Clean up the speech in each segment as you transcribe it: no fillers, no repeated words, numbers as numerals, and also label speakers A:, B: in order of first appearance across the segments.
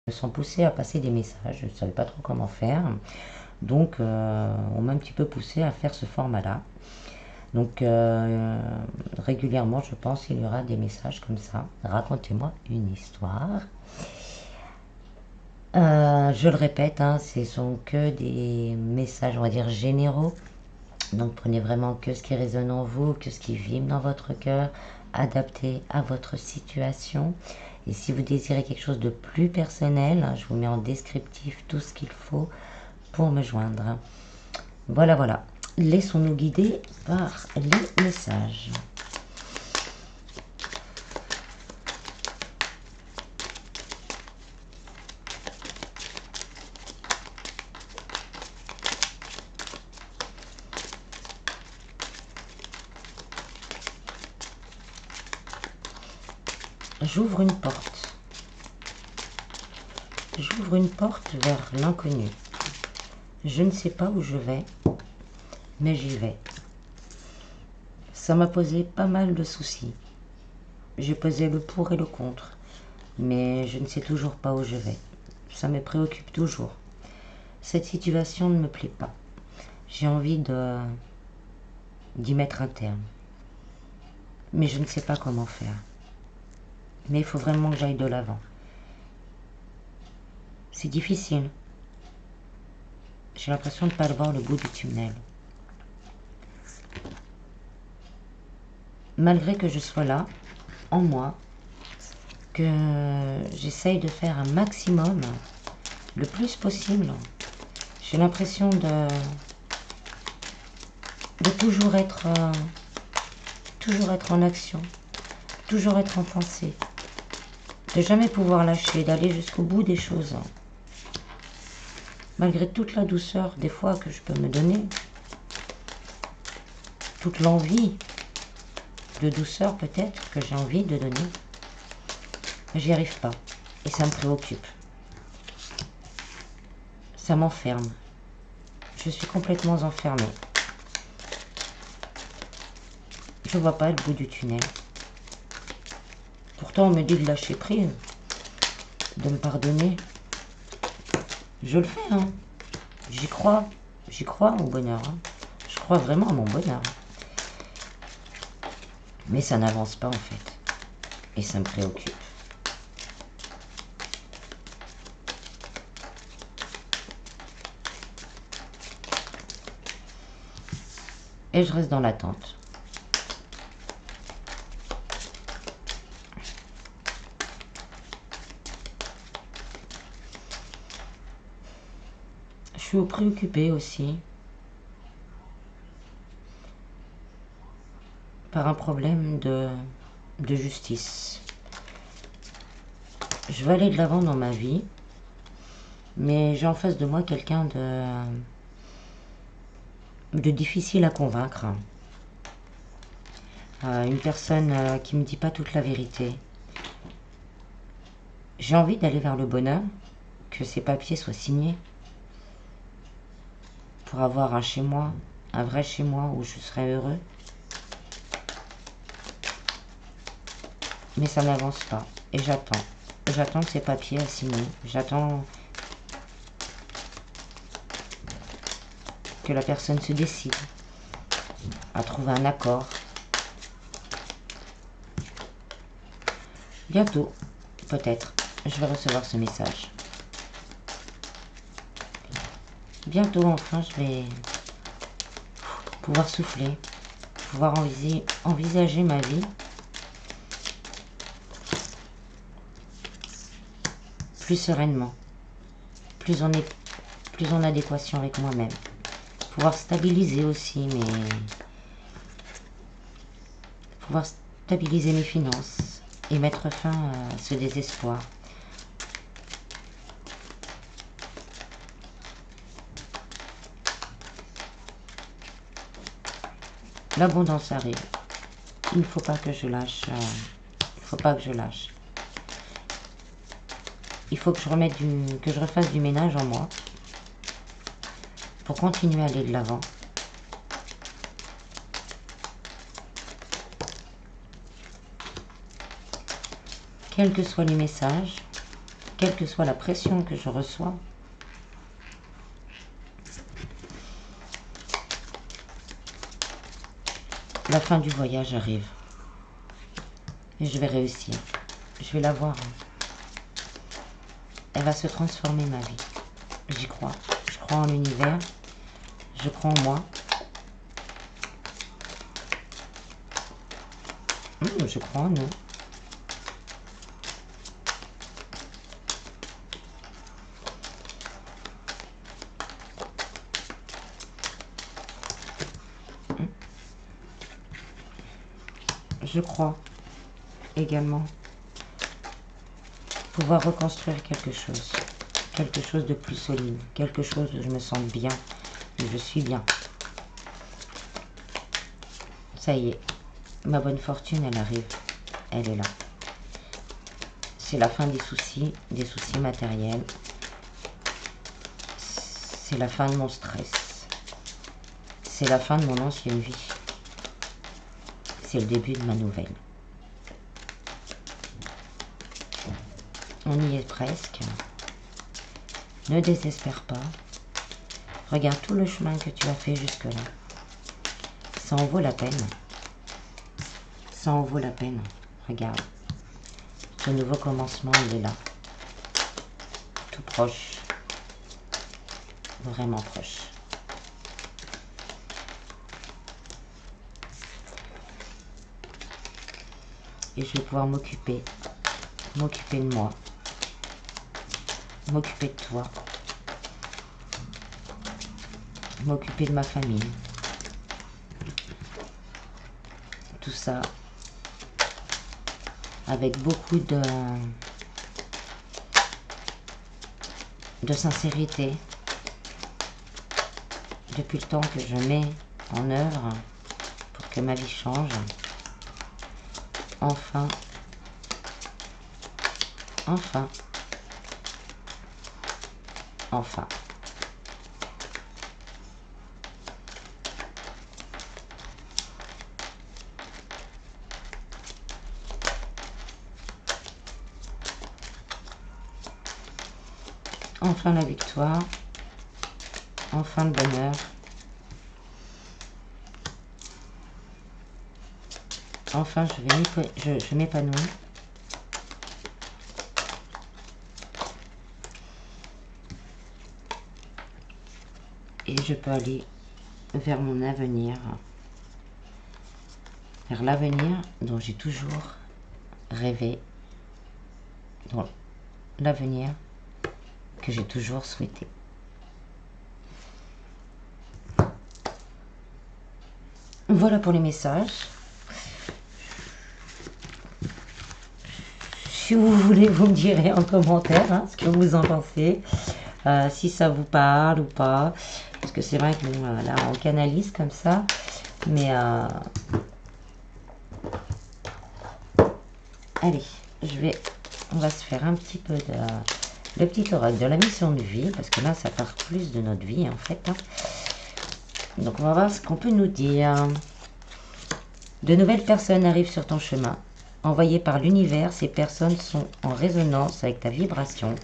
A: me sens poussée à passer des messages, je ne savais pas trop comment faire. Donc, on m'a un petit peu poussé à faire ce format-là. Donc, régulièrement, je pense qu'il y aura des messages comme ça. Racontez-moi une histoire. Je le répète, hein, ce sont que des messages, on va dire, généraux. Donc, prenez vraiment que ce qui résonne en vous, que ce qui vibre dans votre cœur, adapté à votre situation. Et si vous désirez quelque chose de plus personnel, je vous mets en descriptif tout ce qu'il faut pour me joindre. Voilà, voilà. Laissons-nous guider par les messages. J'ouvre une porte. J'ouvre une porte vers l'inconnu. Je ne sais pas où je vais, mais j'y vais. Ça m'a posé pas mal de soucis. J'ai pesé le pour et le contre, mais je ne sais toujours pas où je vais. Ça me préoccupe toujours. Cette situation ne me plaît pas. J'ai envie d'y mettre un terme. Mais je ne sais pas comment faire. Mais il faut vraiment que j'aille de l'avant. C'est difficile. J'ai l'impression de ne pas voir le bout du tunnel. Malgré que je sois là, en moi, que j'essaye de faire un maximum, le plus possible, j'ai l'impression de toujours être en action, toujours être en pensée, de jamais pouvoir lâcher, d'aller jusqu'au bout des choses. Malgré toute la douceur des fois que je peux me donner, toute l'envie de douceur peut-être que j'ai envie de donner, j'y arrive pas et ça me préoccupe. Ça m'enferme. Je suis complètement enfermée. Je vois pas le bout du tunnel. Pourtant, on me dit de lâcher prise, de me pardonner. Je le fais, hein. J'y crois. J'y crois au bonheur. Hein. Je crois vraiment à mon bonheur. Mais ça n'avance pas en fait. Et ça me préoccupe. Et je reste dans l'attente. Je suis préoccupée aussi par un problème de justice. Je veux aller de l'avant dans ma vie, mais j'ai en face de moi quelqu'un de difficile à convaincre. Une personne qui me dit pas toute la vérité. J'ai envie d'aller vers le bonheur, que ces papiers soient signés, pour avoir un chez moi, un vrai chez moi où je serai heureux. Mais ça n'avance pas. Et j'attends. J'attends ces papiers à signer. J'attends que la personne se décide à trouver un accord. Bientôt, peut-être, je vais recevoir ce message. Bientôt, enfin, je vais pouvoir souffler, pouvoir envisager ma vie plus sereinement, plus en adéquation avec moi-même. Pouvoir stabiliser aussi pouvoir stabiliser mes finances et mettre fin à ce désespoir. L'abondance arrive. Il ne faut pas que je lâche. Il ne faut pas que je lâche. Il faut que je refasse du ménage en moi pour continuer à aller de l'avant. Quels que soient les messages, quelle que soit la pression que je reçois, la fin du voyage arrive. Et je vais réussir. Je vais la voir. Elle va se transformer, ma vie. J'y crois. Je crois en l'univers. Je crois en moi. Je crois en nous. Je crois également pouvoir reconstruire quelque chose de plus solide, quelque chose où je me sens bien, où je suis bien. Ça y est, ma bonne fortune, elle arrive, elle est là. C'est la fin des soucis matériels. C'est la fin de mon stress. C'est la fin de mon ancienne vie. C'est le début de ma nouvelle. On y est presque. Ne désespère pas. Regarde tout le chemin que tu as fait jusque-là. Ça en vaut la peine. Ça en vaut la peine. Regarde. Ce nouveau commencement, il est là. Tout proche. Vraiment proche. Et je vais pouvoir m'occuper de moi. M'occuper de toi. M'occuper de ma famille. Tout ça avec beaucoup de sincérité. Depuis le temps que je mets en œuvre pour que ma vie change. Enfin. Enfin. Enfin. Enfin la victoire. Enfin le bonheur. Enfin je m'épanouis. Et je peux aller vers mon avenir. Vers l'avenir dont j'ai toujours rêvé. Dans l'avenir que j'ai toujours souhaité. Voilà pour les messages. Si vous voulez, vous me direz en commentaire ce que vous en pensez. Si ça vous parle ou pas. Parce que c'est vrai que là, on canalise comme ça. Mais allez, on va se faire un petit peu le petit oracle de la mission de vie. Parce que là, ça part plus de notre vie en fait. Donc on va voir ce qu'on peut nous dire. De nouvelles personnes arrivent sur ton chemin. Envoyées par l'univers, ces personnes sont en résonance avec ta vibration.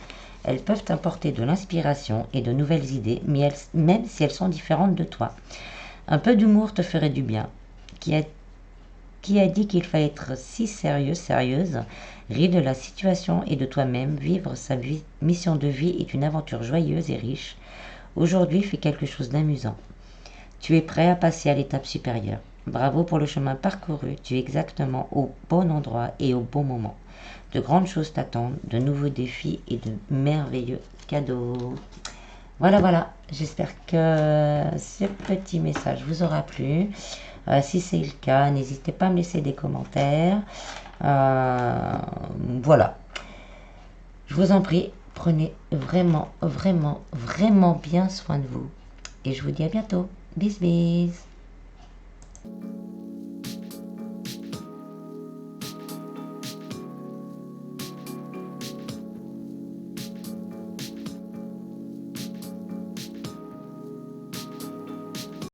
A: Elles peuvent t'apporter de l'inspiration et de nouvelles idées, même si elles sont différentes de toi. Un peu d'humour te ferait du bien. Qui a dit qu'il fallait être si sérieuse? Ris de la situation et de toi-même. Vivre sa mission de vie est une aventure joyeuse et riche. Aujourd'hui, fais quelque chose d'amusant. Tu es prêt à passer à l'étape supérieure. Bravo pour le chemin parcouru. Tu es exactement au bon endroit et au bon moment. De grandes choses t'attendent, de nouveaux défis et de merveilleux cadeaux. Voilà. J'espère que ce petit message vous aura plu. Si c'est le cas, n'hésitez pas à me laisser des commentaires. Voilà. Je vous en prie, prenez vraiment bien soin de vous. Et je vous dis à bientôt. Bis bis.